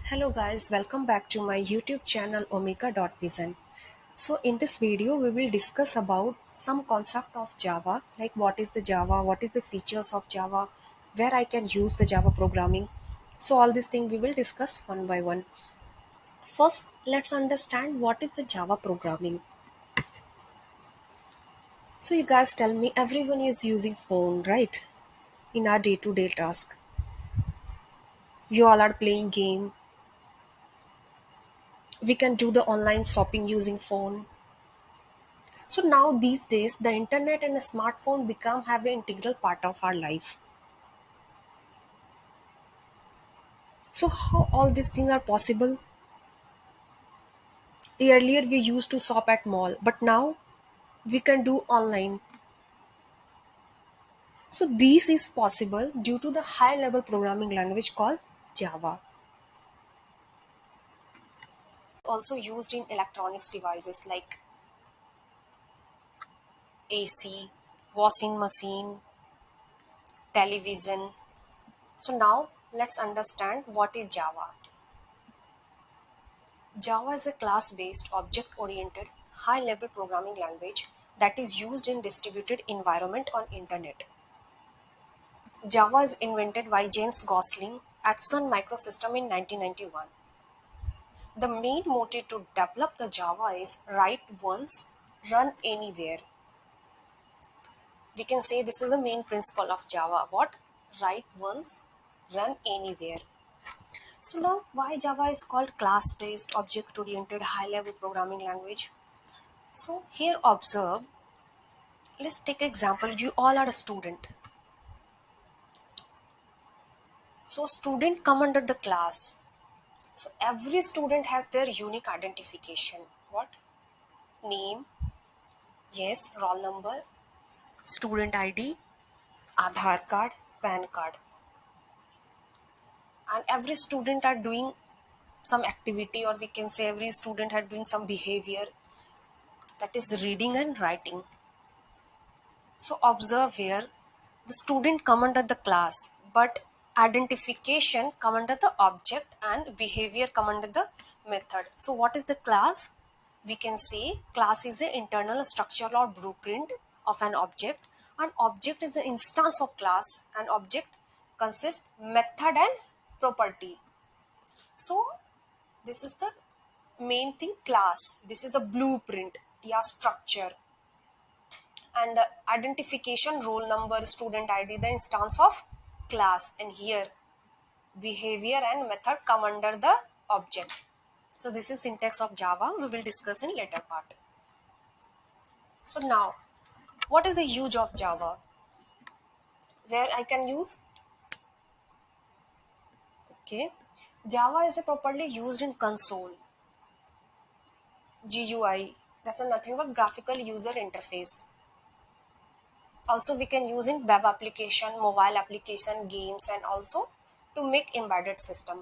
Hello guys, welcome back to my YouTube channel Omega.Vision. So in this video we will discuss about some concept of Java, like what is the Java, what is the features of Java, where I can use the Java programming. So all these things we will discuss one by one. First, let's understand what is the Java programming. So you guys tell me, everyone is using phone, right? In our day-to-day task. You all are playing game. We can do the online shopping using phone. So now these days the internet and a smartphone become have an integral part of our life. So how all these things are possible? Earlier we used to shop at mall, but now we can do online. So this is possible due to the high level programming language called Java. Also used in electronics devices like AC, washing machine, television. So now let's understand what is Java. Java is a class-based, object-oriented, high-level programming language that is used in distributed environment on internet. Java is invented by James Gosling at Sun Microsystem in 1991. The main motive to develop the Java is write once, run anywhere. We can say this is the main principle of Java. What? Write once, run anywhere. So now why Java is called class-based, object-oriented, high-level programming language? So here observe, let's take example, you all are a student. So student come under the class. So every student has their unique identification. What? Name, yes, roll number, student ID, Aadhaar card, PAN card. And every student are doing some activity, or we can say every student are doing some behavior, that is reading and writing. So observe here, the student come under the class, but identification come under the object and behavior come under the method. So what is the class? We can say class is an internal structure or blueprint of an object. An object is an instance of class. An object consists method and property. So this is the main thing, class. This is the blueprint, yeah, structure. And identification, roll number, student ID, the instance of class, and here behavior and method come under the object. So this is syntax of Java, we will discuss in later part. So now what is the use of Java, where I can use? Okay, Java is a properly used in console, GUI, that's a nothing but graphical user interface. Also we can use in web application, mobile application, games, and also to make embedded system.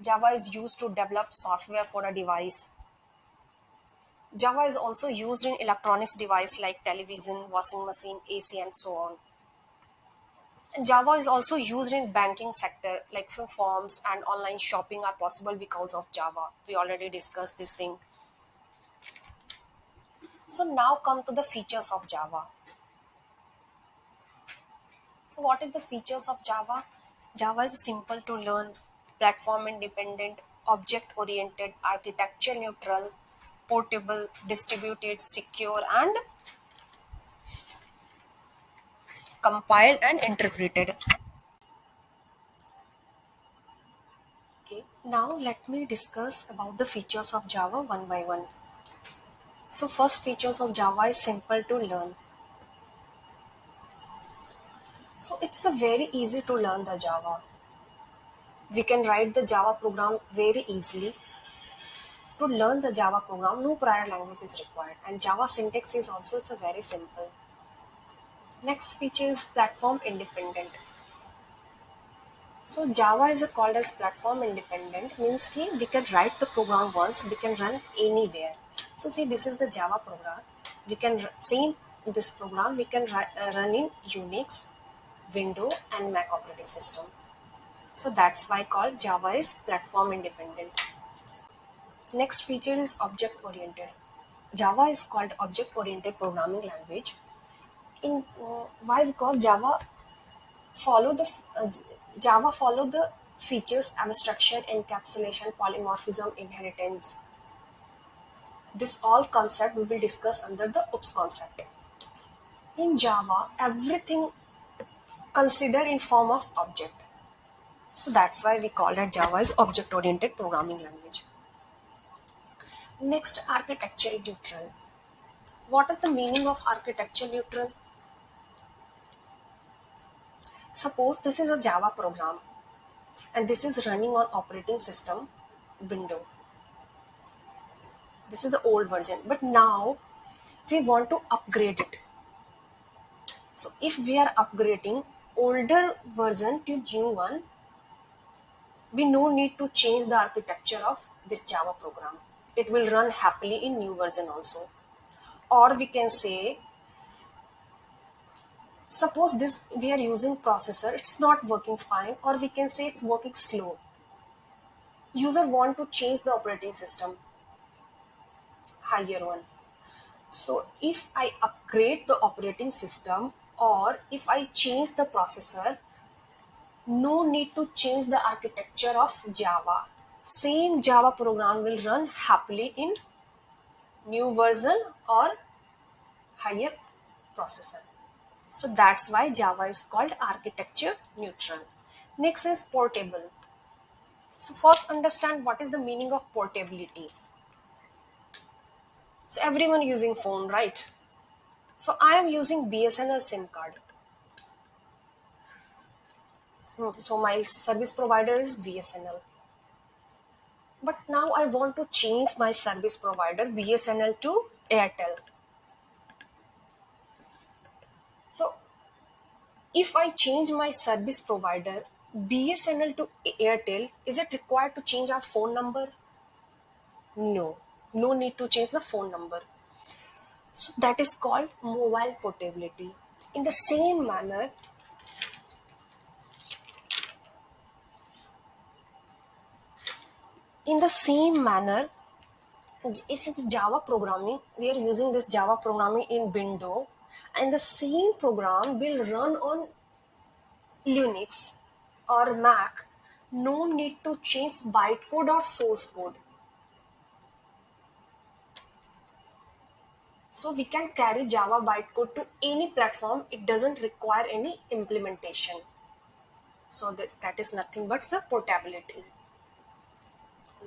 Java is used to develop software for a device. Java is also used in electronics device like television, washing machine, AC, and so on. And Java is also used in banking sector, like for forms and online shopping are possible because of Java. We already discussed this thing. So now come to the features of Java. So what is the features of Java? Java is simple to learn, platform independent, object oriented, architecture neutral, portable, distributed, secure, and compiled and interpreted. Okay, now let me discuss about the features of Java one by one. So first features of Java is simple to learn. So it's a very easy to learn the Java. We can write the Java program very easily. To learn the Java program, no prior language is required, and Java syntax is also it's a very simple. Next feature is platform independent. So Java is called as platform independent, means कि we can write the program once, we can run anywhere. So see, this is the Java program. We can same this program we can run in Unix, Windows, and Mac operating system. So that's why called Java is platform independent. Next feature is object oriented. Java is called object oriented programming language. In why? Because follow the Java follow the features abstraction, encapsulation, polymorphism, inheritance. This all concept we will discuss under the OOPS concept. In Java, everything considered in form of object. So that's why we call that Java is object oriented programming language. Next, architecture neutral. What is the meaning of architecture neutral? Suppose this is a Java program and this is running on operating system Windows. This is the old version, but now we want to upgrade it. So if we are upgrading older version to new one, we no need to change the architecture of this Java program. It will run happily in new version also. Or we can say, suppose this we are using processor, it's not working fine, or we can say it's working slow. User want to change the operating system, higher one. So if I upgrade the operating system or if I change the processor, no need to change the architecture of Java. Same Java program will run happily in new version or higher processor. So that's why Java is called architecture neutral. Next is portable. So first understand what is the meaning of portability. So everyone using phone, right? So I am using BSNL SIM card. So my service provider is BSNL. But now I want to change my service provider BSNL to Airtel. So if I change my service provider BSNL to Airtel, is it required to change our phone number? No. No need to change the phone number. So that is called mobile portability. In the same manner, in the same manner, if it's Java programming, we are using this Java programming in Windows, and the same program will run on Linux or Mac. No need to change bytecode or source code. So we can carry Java bytecode to any platform. It doesn't require any implementation. So that is nothing but the portability.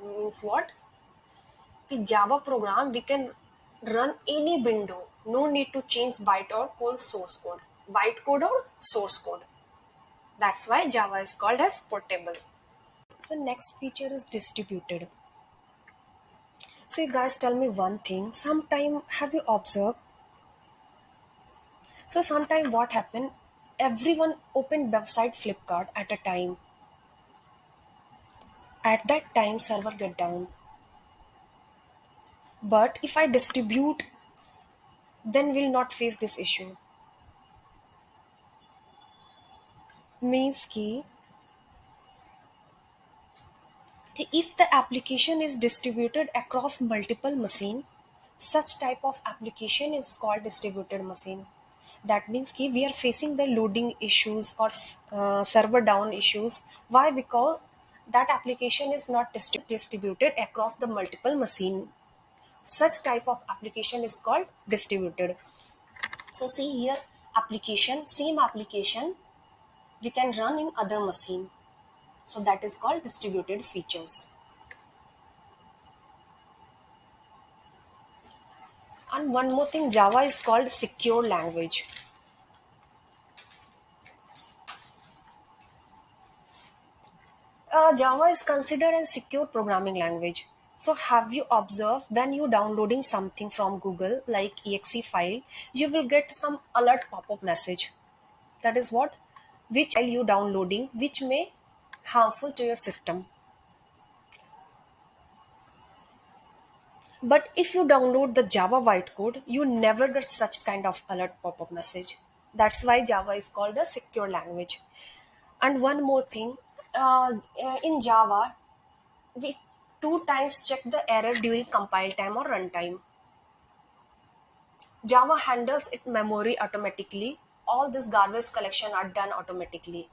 Means what? The Java program we can run any window. No need to change byte or code source code. Bytecode or source code. That's why Java is called as portable. So next feature is distributed. So you guys tell me one thing. Sometime have you observed? So sometime what happened? Everyone opened website Flipkart at a time. At that time server get down. But if I distribute, then we'll not face this issue. Means ki if the application is distributed across multiple machine, such type of application is called distributed machine. That means ki we are facing the loading issues or server down issues. Why? Because that application is not distributed across the multiple machine. Such type of application is called distributed. So see here, application, same application we can run in other machine. So that is called distributed features. And one more thing, Java is called secure language. Java is considered a secure programming language. So have you observed when you downloading something from Google like exe file, you will get some alert pop-up message. That is what? Which file you downloading which may harmful to your system. But if you download the Java bytecode, you never get such kind of alert pop-up message. That's why Java is called a secure language. And one more thing, In Java, we two times check the error during compile time or runtime. Java handles its memory automatically. All this garbage collection are done automatically.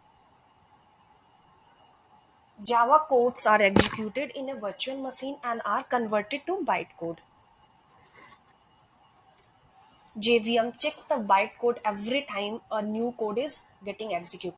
Java codes are executed in a virtual machine and are converted to bytecode. JVM checks the bytecode every time a new code is getting executed.